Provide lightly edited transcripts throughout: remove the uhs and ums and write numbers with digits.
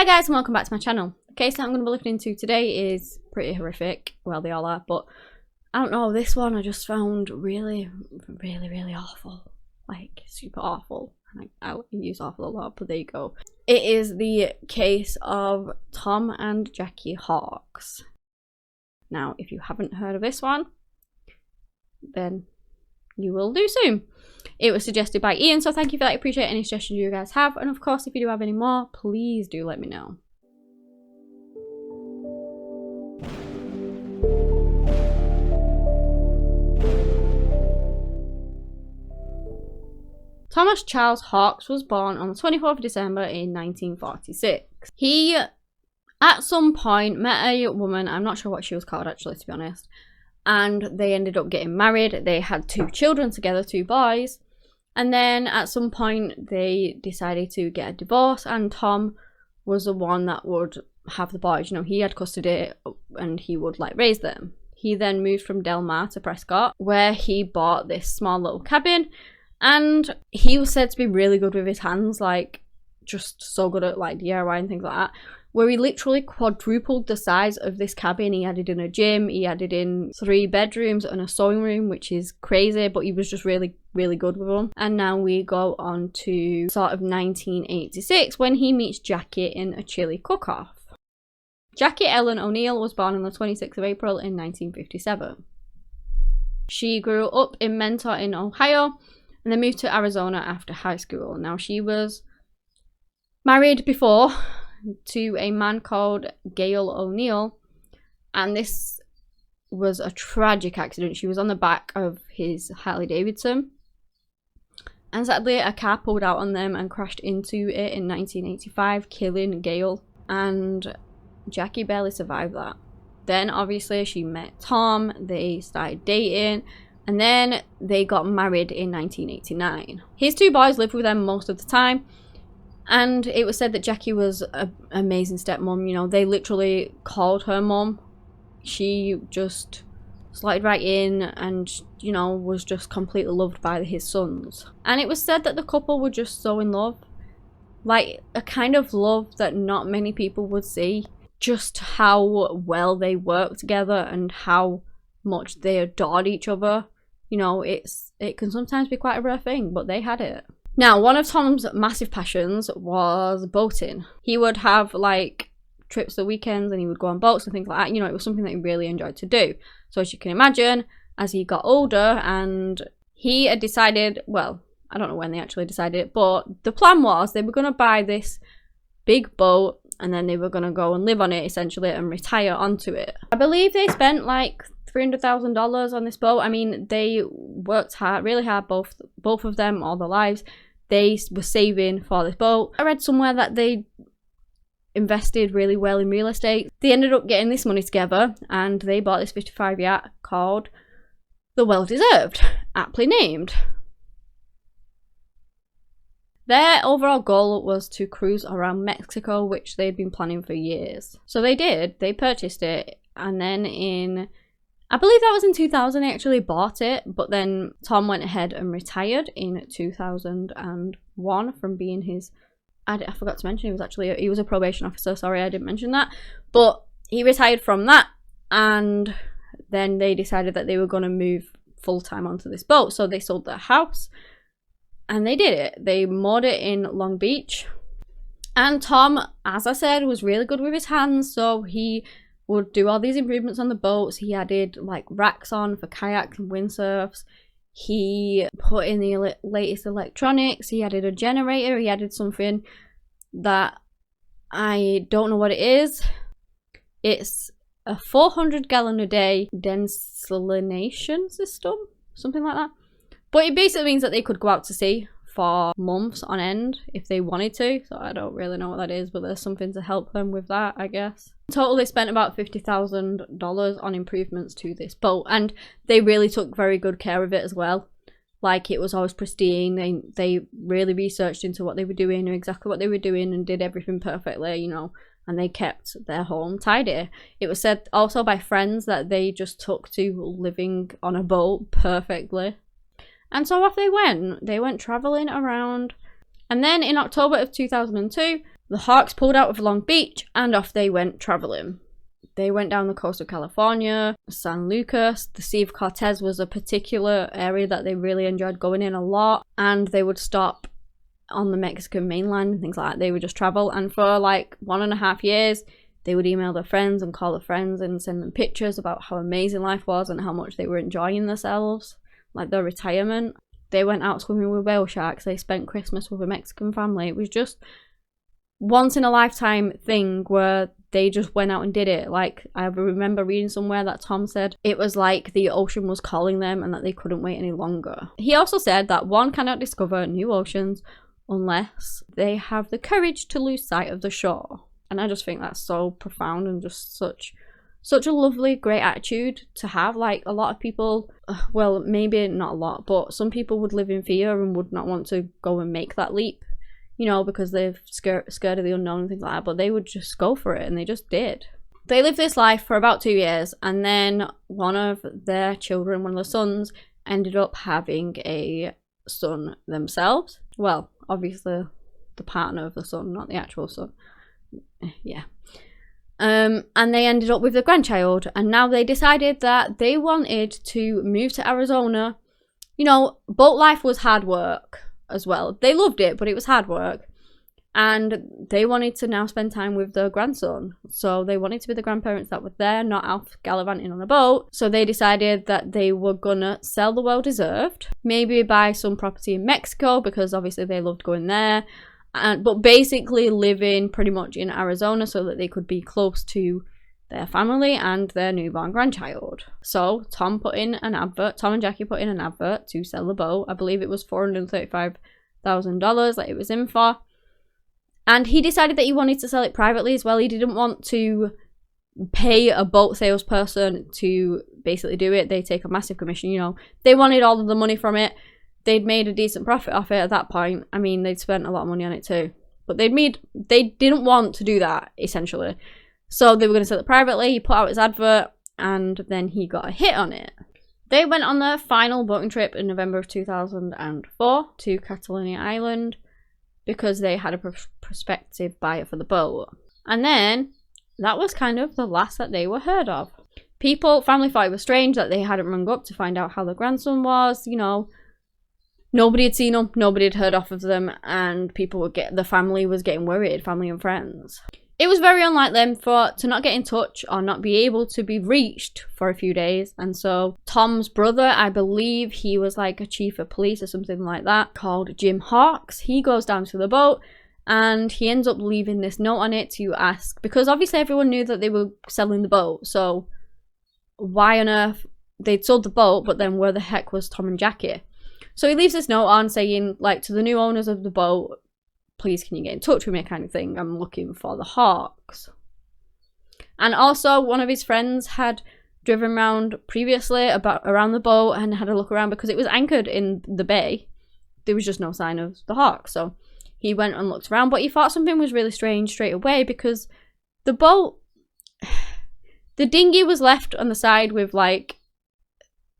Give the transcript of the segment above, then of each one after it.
Hi guys and welcome back to my channel. The case that I'm going to be looking into today is pretty horrific. Well, they all are, but I don't know, this one I just found really awful. Like, super awful. I use awful a lot, but there you go. It is the case of Tom and Jackie Hawkes. Now, if you haven't heard of this one, then you will do soon. It was suggested by Ian, so thank you for that. I appreciate any suggestions you guys have, and of course if you do have any more, please do let me know. Thomas Charles Hawkes was born on the 24th of December in 1946. He, at some point, met a woman, I'm not sure what she was called actually, to be honest, and they ended up getting married. They had 2 children together, 2 boys, and then at some point they decided to get a divorce, and Tom was the one that would have the boys. You know, he had custody and he would like raise them. He then moved from Del Mar to Prescott, where he bought this small little cabin, and he was said to be really good with his hands, like just so good at like DIY and things like that, where he literally quadrupled the size of this cabin. He added in a gym, he added in 3 bedrooms and a sewing room, which is crazy, but he was just really good with them. And now we go on to sort of 1986 when he meets Jackie in a chili cook-off. Jackie Ellen O'Neill was born on the 26th of April in 1957. She grew up in Mentor in Ohio and then moved to Arizona after high school. Now, she was married before to a man called Gail O'Neill, and this was a tragic accident. She was on the back of his Harley Davidson, and sadly a car pulled out on them and crashed into it in 1985, killing Gail, and Jackie barely survived that. Then obviously she met Tom, they started dating, and then they got married in 1989. His 2 boys lived with them most of the time, and it was said that Jackie was an amazing stepmom. You know, they literally called her mom. She just slotted right in and, you know, was just completely loved by his sons. And it was said that the couple were just so in love. Like, a kind of love that not many people would see. Just how well they worked together and how much they adored each other. You know, it can sometimes be quite a rare thing, but they had it. Now, one of Tom's massive passions was boating. He would have like trips the weekends and he would go on boats and things like that. You know, it was something that he really enjoyed to do. So as you can imagine, as he got older and he had decided, well, I don't know when they actually decided it, but the plan was they were going to buy this big boat and then they were going to go and live on it essentially and retire onto it. I believe they spent like $300,000 on this boat. I mean, they worked hard, really hard, both of them, all their lives. They were saving for this boat. I read somewhere that they invested really well in real estate. They ended up getting this money together and they bought this 55 yacht called the Well Deserved, aptly named. Their overall goal was to cruise around Mexico, which they'd been planning for years. So they did, they purchased it, and then I believe that was in 2000 they actually bought it, but then Tom went ahead and retired in 2001 from being his, I forgot to mention, he was a probation officer, sorry I didn't mention that, but he retired from that, and then they decided that they were going to move full-time onto this boat, so they sold their house, and they did it. They moored it in Long Beach, and Tom, as I said, was really good with his hands, so he would do all these improvements on the boats. He added like racks on for kayaks and windsurfs. He put in the latest electronics. He added a generator. He added something that I don't know what it is. It's a 400-gallon-a-day desalination system, something like that. But it basically means that they could go out to sea for months on end if they wanted to. So I don't really know what that is, but there's something to help them with that, I guess. In total, they spent about $50,000 on improvements to this boat, and they really took very good care of it as well. Like, it was always pristine. They really researched into what they were doing and exactly what they were doing and did everything perfectly, you know, and they kept their home tidy. It was said also by friends that they just took to living on a boat perfectly. And so off they went. They went traveling around. And then in October of 2002, The Hawks pulled out of Long Beach and off they went traveling. They went down the coast of California, San Lucas. The Sea of Cortez was a particular area that they really enjoyed going in a lot, and they would stop on the Mexican mainland and things like that. They would just travel, and for like 1.5 years they would email their friends and call their friends and send them pictures about how amazing life was and how much they were enjoying themselves, like their retirement. They went out swimming with whale sharks. They spent Christmas with a Mexican family. It was just once in a lifetime thing where they just went out and did it. Like, I remember reading somewhere that Tom said it was like the ocean was calling them and that they couldn't wait any longer. He also said that one cannot discover new oceans unless they have the courage to lose sight of the shore. And I just think that's so profound and just such a lovely, great attitude to have. Like, a lot of people, well, maybe not a lot, but some people would live in fear and would not want to go and make that leap, you know, because they're scared of the unknown and things like that, but they would just go for it, and they just did. They lived this life for about 2 years, and then one of their children, one of the sons, ended up having a son themselves. Well, obviously the partner of the son, not the actual son. Yeah. And they ended up with a grandchild, and now they decided that they wanted to move to Arizona. You know, boat life was hard work as well. They loved it, but it was hard work, and they wanted to now spend time with their grandson. So they wanted to be the grandparents that were there, not out gallivanting on a boat. So they decided that they were gonna sell the well-deserved, maybe buy some property in Mexico, because obviously they loved going there, but basically living pretty much in Arizona so that they could be close to their family and their newborn grandchild. So Tom and Jackie put in an advert to sell the boat. I believe it was $435,000 that it was in for. And he decided that he wanted to sell it privately as well. He didn't want to pay a boat salesperson to basically do it. They take a massive commission, you know. They wanted all of the money from it. They'd made a decent profit off it at that point. I mean, they'd spent a lot of money on it too. But they didn't want to do that, essentially. So they were going to sell it privately. He put out his advert, and then he got a hit on it. They went on their final boating trip in November of 2004 to Catalina Island because they had a prospective buyer for the boat. And then that was kind of the last that they were heard of. Family thought it was strange that they hadn't rung up to find out how the grandson was, you know. Nobody had seen them, nobody had heard off of them, and the family was getting worried, family and friends. It was very unlike them to not get in touch or not be able to be reached for a few days. And so Tom's brother, I believe he was like a chief of police or something like that, called Jim Hawks. He goes down to the boat and he ends up leaving this note on it to ask, because obviously everyone knew that they were selling the boat. So why on earth they'd sold the boat, but then where the heck was Tom and Jackie? So he leaves this note on saying, like, to the new owners of the boat, please can you get in touch with me, kind of thing. I'm looking for the Hawks. And also one of his friends had driven around previously around the boat and had a look around because it was anchored in the bay. There was just no sign of the Hawks. So he went and looked around, but he thought something was really strange straight away because the boat, the dinghy was left on the side with like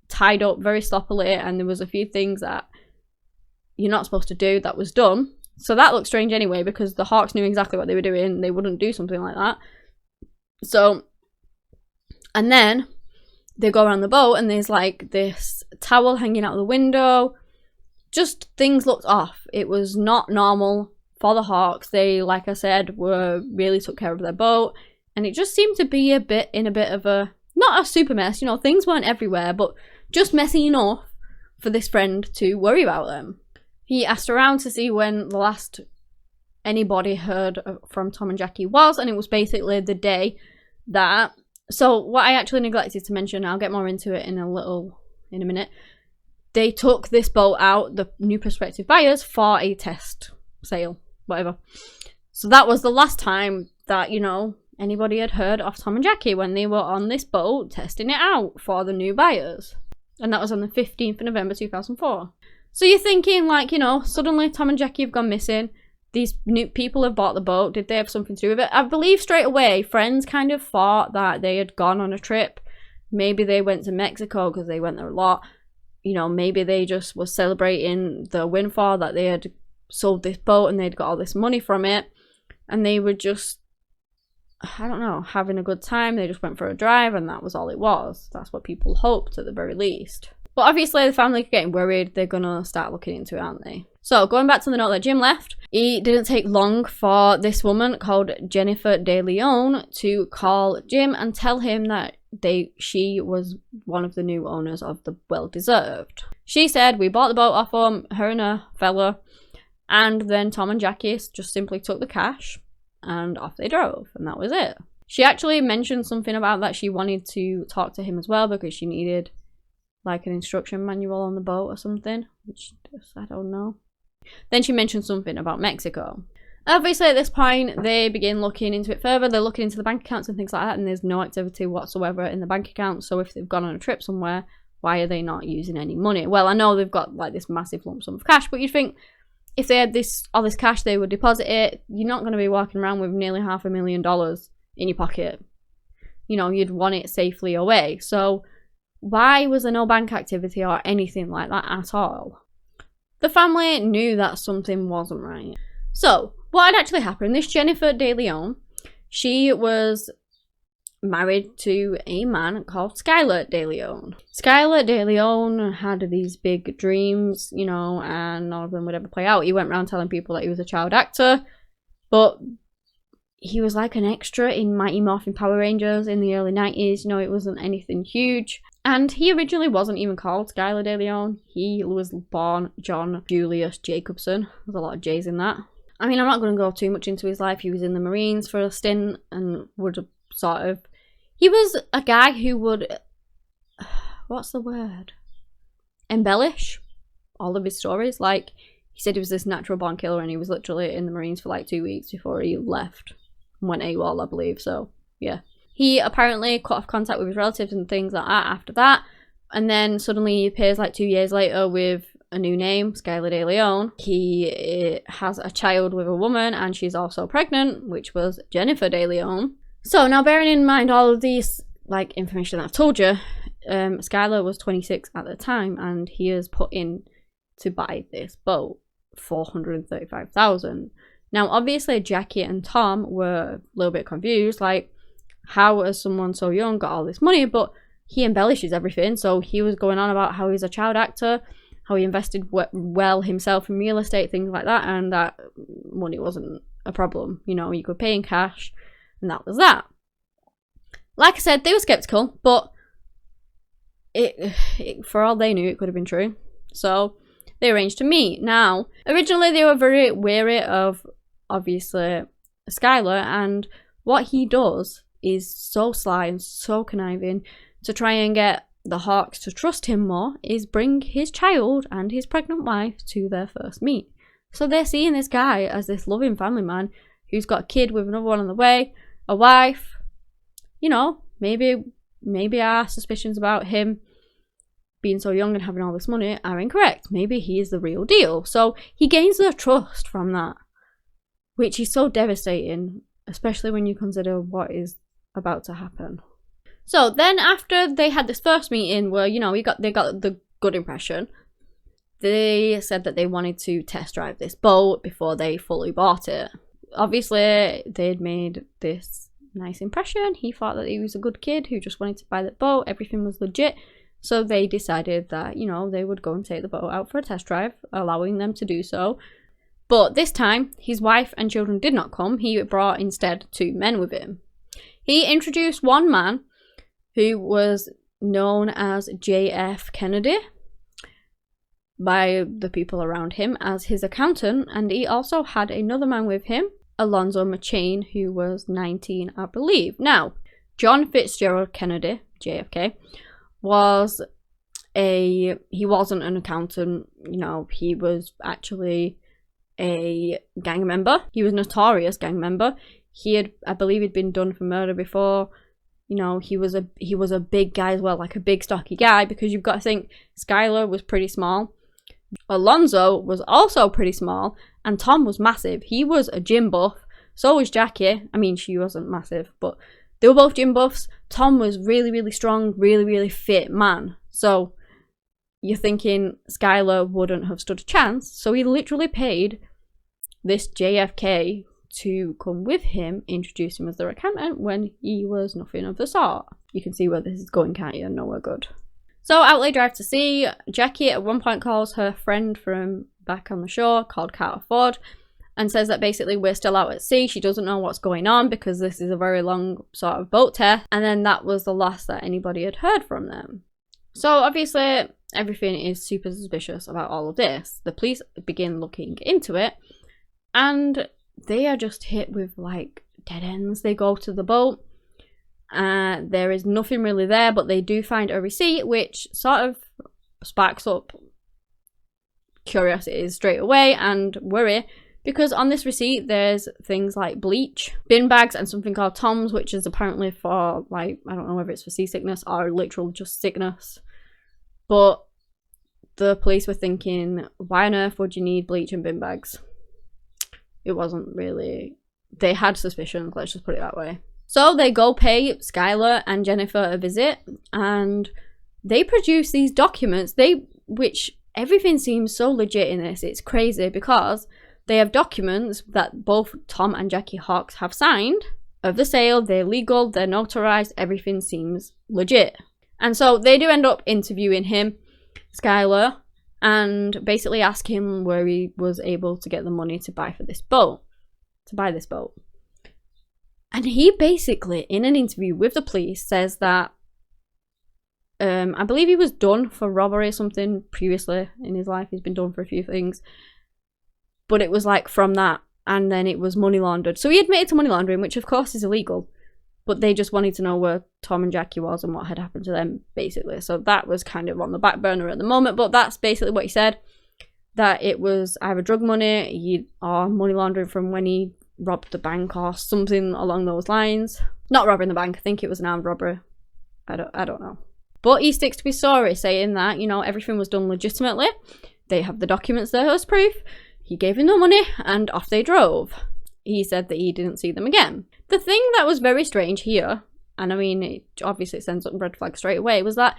tied up very sloppily, and there was a few things that you're not supposed to do that was done. So that looked strange anyway, because the Hawks knew exactly what they were doing. They wouldn't do something like that. So, and then they go around the boat and there's like this towel hanging out the window. Just things looked off. It was not normal for the Hawks. They, like I said, really took care of their boat, and it just seemed to be in a bit of a, not a super mess, you know, things weren't everywhere, but just messy enough for this friend to worry about them. He asked around to see when the last anybody heard from Tom and Jackie was, and it was basically the day that, so what I actually neglected to mention, I'll get more into it in a minute, they took this boat out, the new prospective buyers, for a test sale, whatever. So that was the last time that, you know, anybody had heard of Tom and Jackie, when they were on this boat testing it out for the new buyers. And that was on the 15th of November 2004. So you're thinking, like, you know, suddenly Tom and Jackie have gone missing. These new people have bought the boat. Did they have something to do with it? I believe straight away, friends kind of thought that they had gone on a trip. Maybe they went to Mexico because they went there a lot. You know, maybe they just were celebrating the windfall that they had sold this boat and they'd got all this money from it. and they were just, I don't know, having a good time. They just went for a drive and that was all it was. That's what people hoped at the very least. But obviously the family are getting worried. They're gonna start looking into it, aren't they? So going back to the note that Jim left, it didn't take long for this woman called Jennifer De Leon to call Jim and tell him that she was one of the new owners of the Well Deserved. She said, we bought the boat off her and a fella, and then Tom and Jackie just simply took the cash and off they drove, and that was it. She actually mentioned something about that she wanted to talk to him as well because she needed like an instruction manual on the boat or something, which I don't know. Then she mentioned something about Mexico. Obviously at this point they begin looking into it further. They're looking into the bank accounts and things like that, and there's no activity whatsoever in the bank accounts. So if they've gone on a trip somewhere, why are they not using any money? Well, I know they've got like this massive lump sum of cash, but you'd think if they had all this cash, they would deposit it. You're not going to be walking around with nearly $500,000 in your pocket. You know, you'd want it safely away. So why was there no bank activity or anything like that at all? The family knew that something wasn't right. So what had actually happened, this Jennifer De Leon, she was married to a man called Skylar De Leon. Skylar De Leon had these big dreams, you know, and none of them would ever play out. He went around telling people that he was a child actor, but he was like an extra in Mighty Morphin Power Rangers in the early 90s. You know, it wasn't anything huge. And he originally wasn't even called Skylar De Leon. He was born John Julius Jacobson. There's a lot of J's in that. I mean, I'm not going to go too much into his life. He was in the Marines for a stint and would sort of... He was a guy who would... What's the word? Embellish all of his stories. Like, he said he was this natural born killer and he was literally in the Marines for like 2 weeks before he left. Went AWOL, I believe, so yeah. He apparently cut off contact with his relatives and things like that after that, and then suddenly he appears like 2 years later with a new name, Skylar De Leon. He has a child with a woman and she's also pregnant, which was Jennifer De Leon. So now bearing in mind all of these like information that I've told you, Skylar was 26 at the time and he is put in to buy this boat, $435,000. Now, obviously, Jackie and Tom were a little bit confused, like, how has someone so young got all this money? But he embellishes everything, so he was going on about how he's a child actor, how he invested well himself in real estate, things like that, and that money wasn't a problem. You know, you could pay in cash, and that was that. Like I said, they were skeptical, but for all they knew, it could have been true. So they arranged to meet. Now, originally, they were very wary of obviously Skylar, and what he does is so sly and so conniving to try and get the Hawks to trust him more, is bring his child and his pregnant wife to their first meet. So they're seeing this guy as this loving family man who's got a kid with another one on the way, a wife. You know, maybe our suspicions about him being so young and having all this money are incorrect. Maybe he is the real deal. So he gains their trust from that, which is so devastating, especially when you consider what is about to happen. So then after they had this first meeting where, you know, they got the good impression, they said that they wanted to test drive this boat before they fully bought it. Obviously, they'd made this nice impression. He thought that he was a good kid who just wanted to buy the boat. Everything was legit. So they decided that, you know, they would go and take the boat out for a test drive, allowing them to do so. But this time, his wife and children did not come. He brought instead 2 men with him. He introduced one man who was known as J.F. Kennedy by the people around him as his accountant, and he also had another man with him, Alonzo Mccain, who was 19, I believe. Now, John Fitzgerald Kennedy, JFK, he wasn't an accountant, you know, he was actually a gang member. He was a notorious gang member. I believe he'd been done for murder before. You know, he was a big guy as well, like a big stocky guy, because you've got to think Skylar was pretty small. Alonzo was also pretty small, and Tom was massive. He was a gym buff. So was Jackie. I mean, she wasn't massive, but they were both gym buffs. Tom was really, really strong, really, really fit man. So you're thinking Skylar wouldn't have stood a chance. So he literally paid this JFK to come with him, introduce him as their accountant when he was nothing of the sort. You can see where this is going, can't you? Nowhere good. So out they drive to sea. Jackie at one point calls her friend from back on the shore called Carter Ford and says that basically we're still out at sea. She doesn't know what's going on because this is a very long sort of boat test. And then that was the last that anybody had heard from them. So obviously everything is super suspicious about all of this. The police begin looking into it and they are just hit with like dead ends. They go to the boat. There is nothing really there, but they do find a receipt which sort of sparks up curiosity straight away and worry, because on this receipt there's things like bleach, bin bags, and something called Tom's, which is apparently for, like, I don't know whether it's for seasickness or literal just sickness. But the police were thinking, why on earth would you need bleach and bin bags? It wasn't really, they had suspicions, let's just put it that way. So they go pay Skylar and Jennifer a visit and they produce these documents, which everything seems so legit in this. It's crazy because they have documents that both Tom and Jackie Hawks have signed of the sale. They're legal, they're notarized, everything seems legit. And so they do end up interviewing him, Skylar, and basically ask him where he was able to get the money to buy this boat. And he basically, in an interview with the police, says that I believe he was done for robbery or something previously in his life. He's been done for a few things. But it was like from that, and then it was money laundered. So he admitted to money laundering, which of course is illegal. But they just wanted to know where Tom and Jackie was and what had happened to them, basically. So that was kind of on the back burner at the moment. But that's basically what he said. That it was either drug money or money laundering from when he robbed the bank or something along those lines. Not robbing the bank, I think it was an armed robbery. I don't know. But he sticks to his story, saying that, you know, everything was done legitimately. They have the documents there as proof. He gave him the money and off they drove. He said that he didn't see them again. The thing that was very strange here, and I mean, it obviously sends up red flags straight away, was that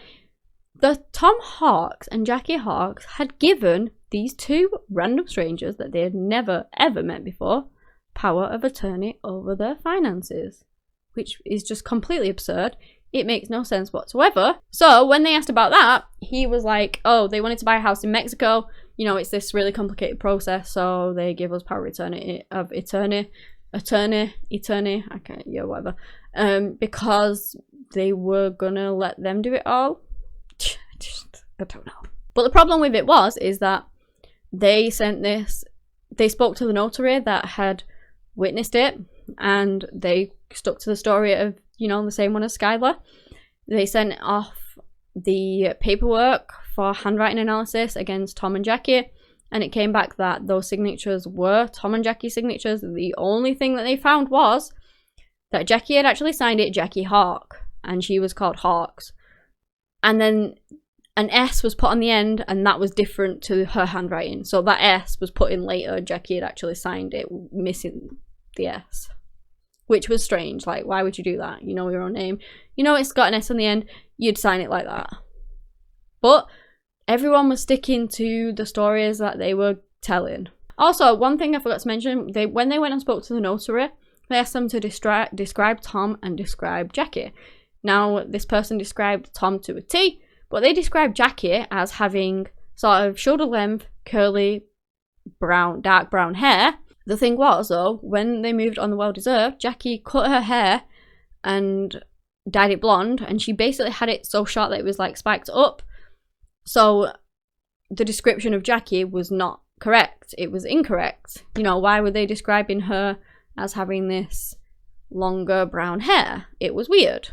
the Tom Hawks and Jackie Hawks had given these two random strangers that they had never ever met before power of attorney over their finances, which is just completely absurd. It makes no sense whatsoever. So when they asked about that, he was like, oh, they wanted to buy a house in Mexico. You know, it's this really complicated process, so they give us power of attorney, I can't, yeah, whatever. Because they were gonna let them do it all. I don't know. But the problem with it is that they sent this, they spoke to the notary that had witnessed it, and they stuck to the story of, you know, the same one as Skylar. They sent off the paperwork for handwriting analysis against Tom and Jackie, and it came back that those signatures were Tom and Jackie's signatures. The only thing that they found was that Jackie had actually signed it Jackie Hawk, and she was called Hawks. And then an S was put on the end, and that was different to her handwriting. So that S was put in later. Jackie had actually signed it, missing the S. Which was strange. Like, why would you do that? You know your own name. You know it's got an S on the end. You'd sign it like that. But everyone was sticking to the stories that they were telling. Also, one thing I forgot to mention, when they went and spoke to the notary, they asked them to describe Tom and describe Jackie. Now, this person described Tom to a T, but they described Jackie as having sort of shoulder length, curly, brown, dark brown hair. The thing was, though, when they moved on the Well Deserved, Jackie cut her hair and dyed it blonde, and she basically had it so short that it was like spiked up. So the description of Jackie was not correct. It was incorrect. You know, why were they describing her as having this longer brown hair? It was weird.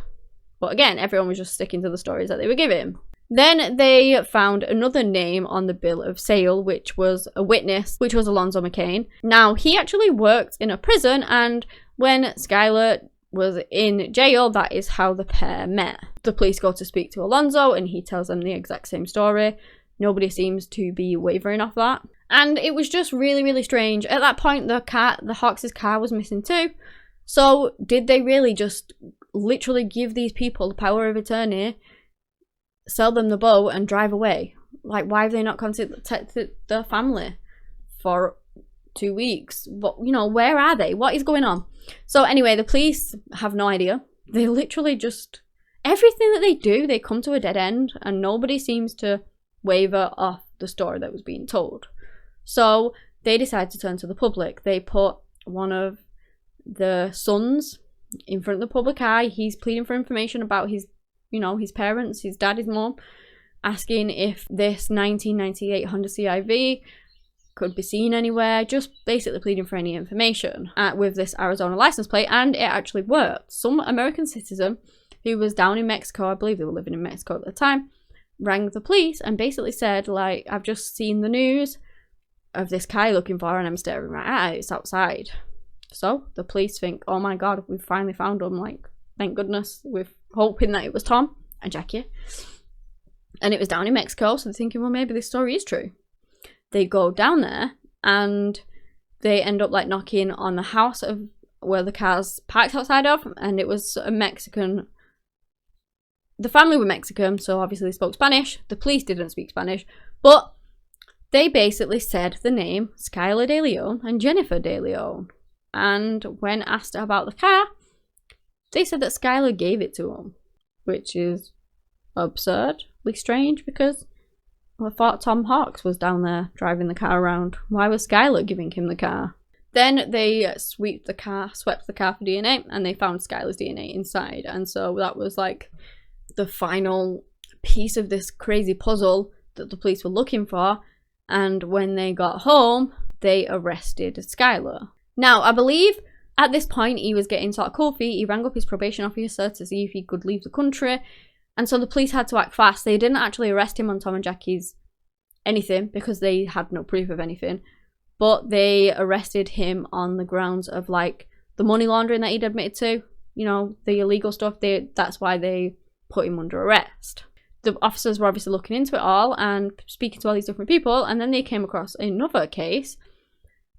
But again, everyone was just sticking to the stories that they were giving. Then they found another name on the bill of sale, which was a witness, which was Alonzo Mccain. Now, he actually worked in a prison, and when Skylar was in jail, that is how the pair met. The police go to speak to Alonzo, and he tells them the exact same story. Nobody seems to be wavering off that. And it was just really, really strange. At that point, the Hawks' car was missing too. So did they really just literally give these people the power of attorney, sell them the boat, and drive away? Like, why have they not contacted their family for 2 weeks. But, you know, where are they? What is going on? So anyway, the police have no idea. They literally just, everything that they do, they come to a dead end, and nobody seems to waver off the story that was being told. So they decide to turn to the public. They put one of the sons in front of the public eye. He's pleading for information about his, you know, his parents, his dad, his mom, asking if this 1998 Honda CIV could be seen anywhere, just basically pleading for any information with this Arizona license plate. And it actually worked. Some American citizen who was down in Mexico, I believe they were living in Mexico at the time, rang the police and basically said, like, I've just seen the news of this guy looking for her and I'm staring right at it, it's outside. So the police think, oh my god, we've finally found him, like, thank goodness. We're hoping that it was Tom and Jackie, and it was down in Mexico, so they're thinking, well, maybe this story is true. They go down there and they end up, like, knocking on the house of where the car's parked outside of, and it was a Mexican. The family were Mexican, so obviously they spoke Spanish. The police didn't speak Spanish, but they basically said the name Skylar De Leon and Jennifer De Leon. And when asked about the car, they said that Skylar gave it to them, which is absurdly strange because I thought Tom Hawks was down there driving the car around. Why was Skylar giving him the car? Then they swept the car for DNA, and they found Skylar's DNA inside. And so that was like the final piece of this crazy puzzle that the police were looking for. And when they got home, they arrested Skylar. Now, I believe at this point he was getting sort of cold feet. He rang up his probation officer to see if he could leave the country. And so the police had to act fast. They didn't actually arrest him on Tom and Jackie's anything because they had no proof of anything. But they arrested him on the grounds of, like, the money laundering that he'd admitted to. You know, the illegal stuff. That's why they put him under arrest. The officers were obviously looking into it all and speaking to all these different people. And then they came across another case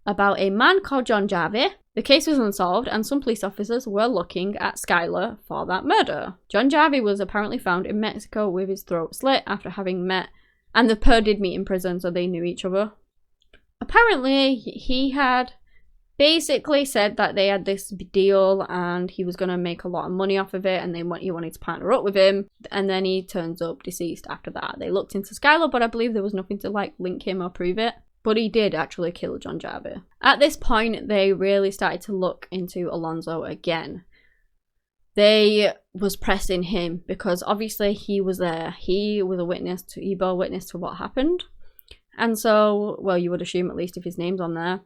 about a man called John Javi. The case was unsolved, and some police officers were looking at Skylar for that murder. John Javi was apparently found in Mexico with his throat slit after having met, and the pair did meet in prison, so they knew each other. Apparently, he had basically said that they had this deal and he was going to make a lot of money off of it, and he wanted to partner up with him, and then he turns up deceased after that. They looked into Skylar, but I believe there was nothing to, like, link him or prove it. But he did actually kill John Javi. At this point, they really started to look into Alonzo again. They was pressing him because obviously he was there. He was a witness to, he bore witness to what happened. And so, well, you would assume at least if his name's on there.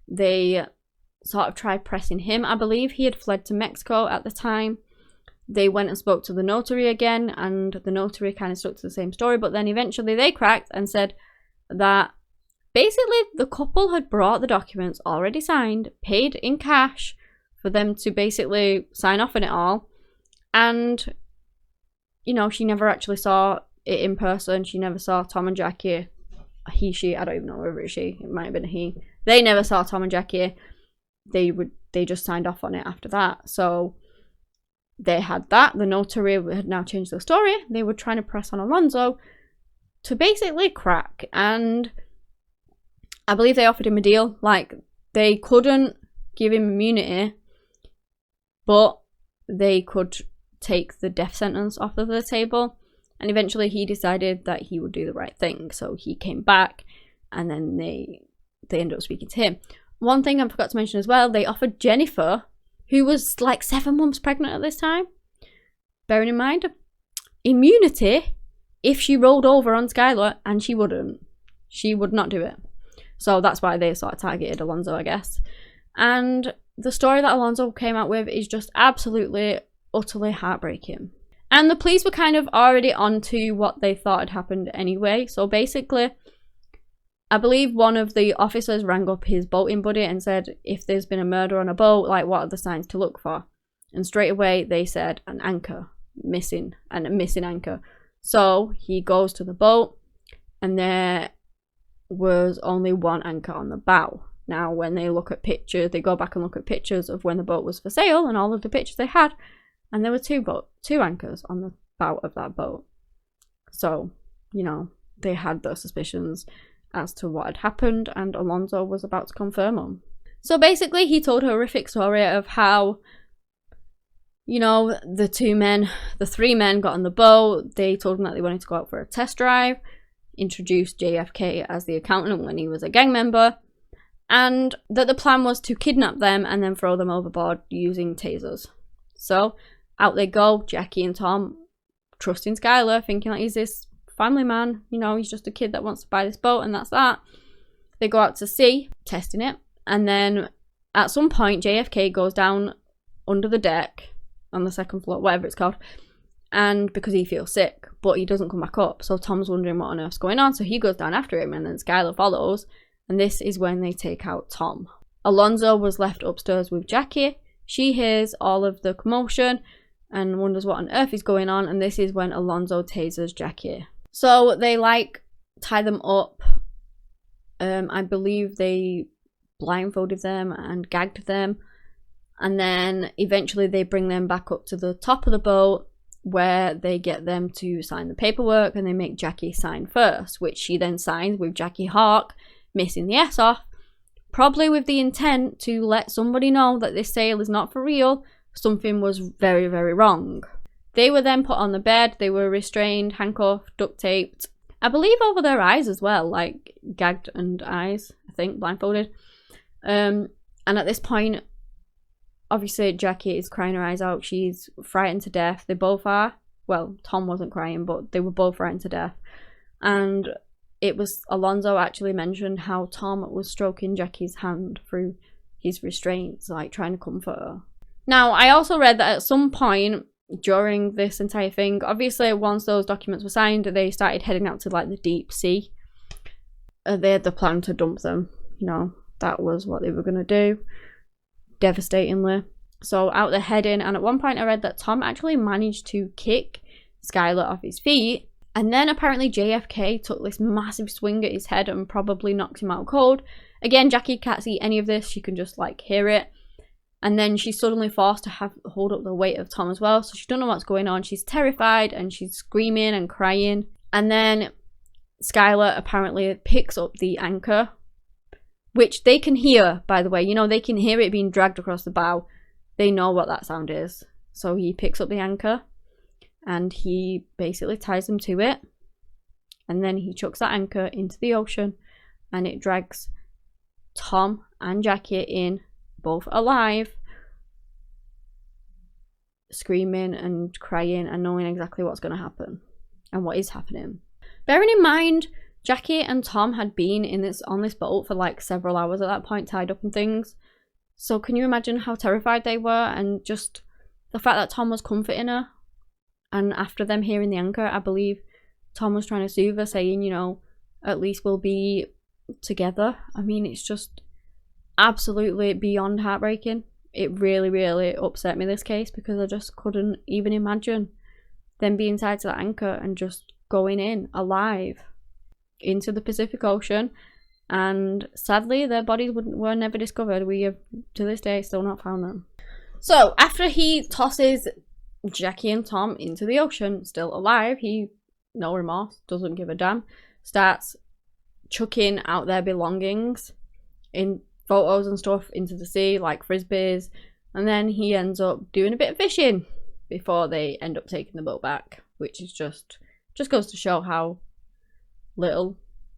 They sort of tried pressing him. I believe he had fled to Mexico at the time. They went and spoke to the notary again, and the notary kind of stuck to the same story. But then eventually they cracked and said that basically the couple had brought the documents already signed, paid in cash for them to basically sign off on it all. And, you know, she never actually saw it in person. She never saw Tom and Jackie. He, she, I don't even know whether it's she. It might have been a he. They never saw Tom and Jackie. They just signed off on it after that. So they had that. The notary had now changed the story. They were trying to press on Alonzo to basically crack. And I believe they offered him a deal. Like, they couldn't give him immunity, but they could take the death sentence off of the table. And eventually he decided that he would do the right thing. So he came back, and then they ended up speaking to him. One thing I forgot to mention as well, they offered Jennifer, who was like 7 months pregnant at this time, bearing in mind, immunity if she rolled over on Skylar, and she wouldn't. She would not do it. So that's why they sort of targeted Alonzo, I guess. And the story that Alonzo came out with is just absolutely, utterly heartbreaking. And the police were kind of already onto what they thought had happened anyway. So basically, I believe one of the officers rang up his boating buddy and said, if there's been a murder on a boat, like, what are the signs to look for? And straight away they said an anchor missing, and a missing anchor. So he goes to the boat, and there was only one anchor on the bow. Now, when they look at pictures, they go back and look at pictures of when the boat was for sale and all of the pictures they had, and there were two anchors on the bow of that boat. So, you know, they had those suspicions. as to what had happened, and Alonzo was about to confirm them. So basically, he told a horrific story of how, you know, the three men got on the boat. They told him that they wanted to go out for a test drive, introduced JFK as the accountant when he was a gang member, and that the plan was to kidnap them and then throw them overboard using tasers. So out they go, Jackie and Tom, trusting Skylar, thinking like he's this family man, you know, he's just a kid that wants to buy this boat and that's that. They go out to sea, testing it, and then at some point JFK goes down under the deck on the second floor, whatever it's called, and because he feels sick, but he doesn't come back up. So Tom's wondering what on earth's going on, so he goes down after him, and then Skylar follows, and this is when they take out Tom. Alonzo was left upstairs with Jackie. She hears all of the commotion and wonders what on earth is going on, and this is when Alonzo tasers Jackie. So they tie them up. I believe they blindfolded them and gagged them, and then eventually they bring them back up to the top of the boat, where they get them to sign the paperwork, and they make Jackie sign first, which she then signs with Jackie Hawk missing the S off, probably with the intent to let somebody know that this sale is not for real. Something was very, very wrong. They were then put on the bed. They were restrained, handcuffed, duct taped, I believe over their eyes as well, like gagged and eyes, I think, blindfolded. And at this point, obviously Jackie is crying her eyes out. She's frightened to death. They both are. Well, Tom wasn't crying, but they were both frightened to death. And it was Alonzo actually mentioned how Tom was stroking Jackie's hand through his restraints, like trying to comfort her. Now, I also read that at some point during this entire thing, obviously once those documents were signed, they started heading out to like the deep sea. They had the plan to dump them. You know, that was what they were going to do. Devastatingly. So out they're heading, and at one point I read that Tom actually managed to kick Skylar off his feet, and then apparently JFK took this massive swing at his head and probably knocked him out cold. Again, Jackie can't see any of this, she can just like hear it. And then she's suddenly forced to hold up the weight of Tom as well, so she don't know what's going on. She's terrified and she's screaming and crying. And then Skylar apparently picks up the anchor, which they can hear, by the way. You know, they can hear it being dragged across the bow. They know what that sound is. So he picks up the anchor and he basically ties them to it. And then he chucks that anchor into the ocean, and it drags Tom and Jackie in, both alive, screaming and crying and knowing exactly what's going to happen and what is happening. Bearing in mind, Jackie and Tom had been on this boat for like several hours at that point, tied up and things. So can you imagine how terrified they were, and just the fact that Tom was comforting her. And after them hearing the anchor, I believe Tom was trying to soothe her, saying, you know, at least we'll be together. I mean, it's just absolutely beyond heartbreaking. It really, really upset me, this case, because I just couldn't even imagine them being tied to that anchor and just going in alive into the Pacific Ocean. And sadly, their bodies were never discovered. We have, to this day, still not found them. So after he tosses Jackie and Tom into the ocean, still alive, he, no remorse, doesn't give a damn, starts chucking out their belongings in photos and stuff into the sea, like frisbees, and then he ends up doing a bit of fishing before they end up taking the boat back, which is just goes to show how little,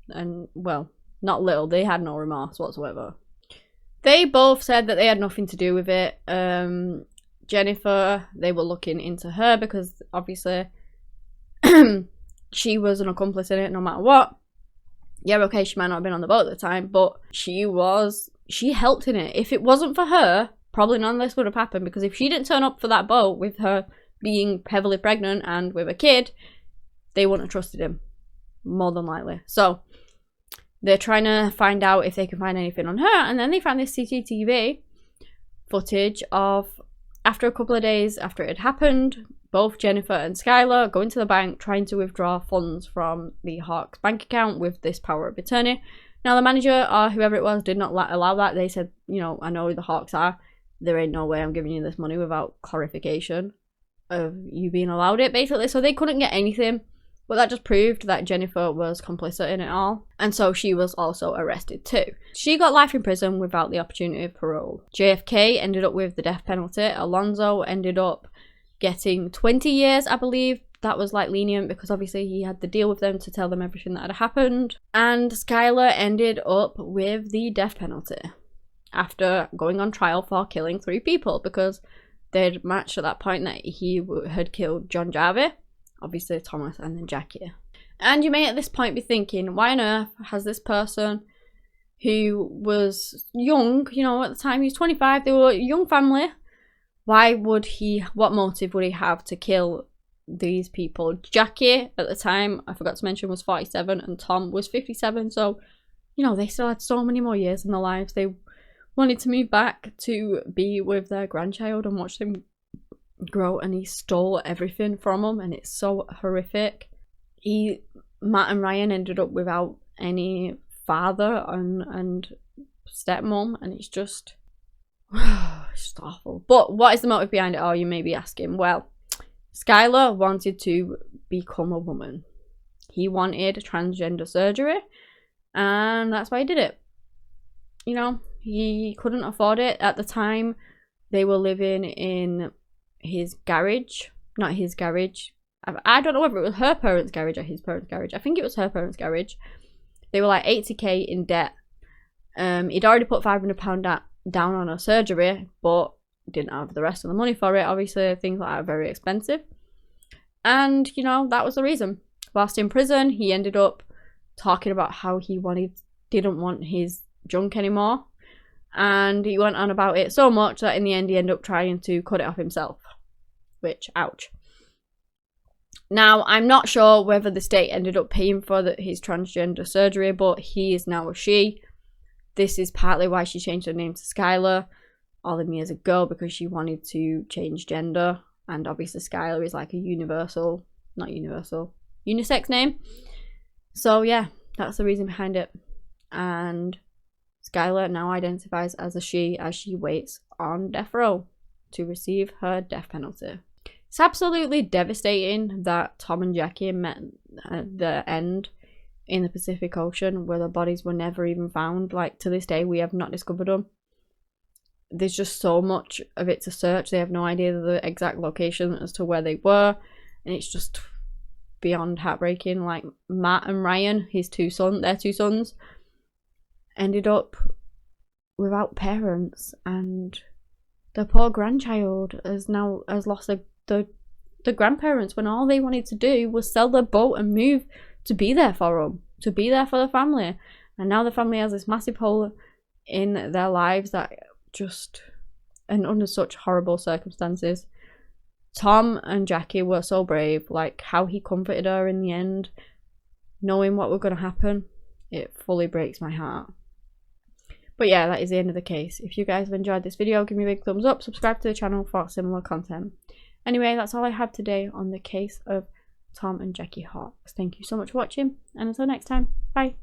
and well, not little, they had no remorse whatsoever. They both said that they had nothing to do with it. Jennifer, they were looking into her because obviously she was an accomplice in it no matter what. Yeah, okay, she might not have been on the boat at the time, but she helped in it. If it wasn't for her, probably none of this would have happened, because if she didn't turn up for that boat with her being heavily pregnant and with a kid, they wouldn't have trusted him, more than likely. So they're trying to find out if they can find anything on her, and then they found this CCTV footage of, after a couple of days after it had happened, both Jennifer and Skylar going to the bank trying to withdraw funds from the Hawks bank account with this power of attorney. Now the manager or whoever it was did not allow that. They said, you know, I know who the Hawks are. There ain't no way I'm giving you this money without clarification of you being allowed it, basically. So they couldn't get anything But that just proved that Jennifer was complicit in it all, and so she was also arrested too. She got life in prison without the opportunity of parole. JFK ended up with the death penalty. Alonzo ended up getting 20 years, I believe. That was like lenient because obviously he had to deal with them to tell them everything that had happened. And Skylar ended up with the death penalty after going on trial for killing 3 people, because they'd matched at that point that he had killed John Javi, obviously Thomas, and then Jackie. And you may at this point be thinking, why on earth has this person who was young, you know, at the time he was 25, they were a young family, what motive would he have to kill these people? Jackie at the time, I forgot to mention, was 47 and Tom was 57, so, you know, they still had so many more years in their lives. They wanted to move back to be with their grandchild and watch them grow, and he stole everything from them, and it's so horrific. Matt and Ryan ended up without any father and stepmom, and it's just awful. But what is the motive behind it all, you may be asking? Well, Skylar wanted to become a woman. He wanted transgender surgery, and that's why he did it. You know, he couldn't afford it. At the time, they were living in his garage. Not his garage. I don't know whether it was her parents' garage or his parents' garage. I think it was her parents' garage. They were like 80k in debt. He'd already put £500 down on a surgery, but didn't have the rest of the money for it. Obviously, things like that are very expensive. And, you know, that was the reason. Whilst in prison, he ended up talking about how he didn't want his junk anymore. And he went on about it so much that in the end he ended up trying to cut it off himself. Which, ouch. Now, I'm not sure whether the state ended up paying for his transgender surgery, but he is now a she. This is partly why she changed her name to Skylar all them years ago, because she wanted to change gender. And obviously Skylar is like a unisex name. So yeah, that's the reason behind it. And Skylar now identifies as a she as she waits on death row to receive her death penalty. It's absolutely devastating that Tom and Jackie met at the end in the Pacific Ocean, where their bodies were never even found. Like, to this day, we have not discovered them. There's just so much of it to search. They have no idea the exact location as to where they were, and it's just beyond heartbreaking. Like, Matt and Ryan, their two sons, ended up without parents, and their poor grandchild has lost the grandparents, when all they wanted to do was sell their boat and move to be there for them, to be there for the family. And now the family has this massive hole in their lives that just, and under such horrible circumstances. Tom and Jackie were so brave, like how he comforted her in the end, knowing what was going to happen. It fully breaks my heart. But yeah, that is the end of the case. If you guys have enjoyed this video, give me a big thumbs up, subscribe to the channel for similar content. Anyway, that's all I have today on the case of Tom and Jackie Hawkes. Thank you so much for watching, and until next time, bye.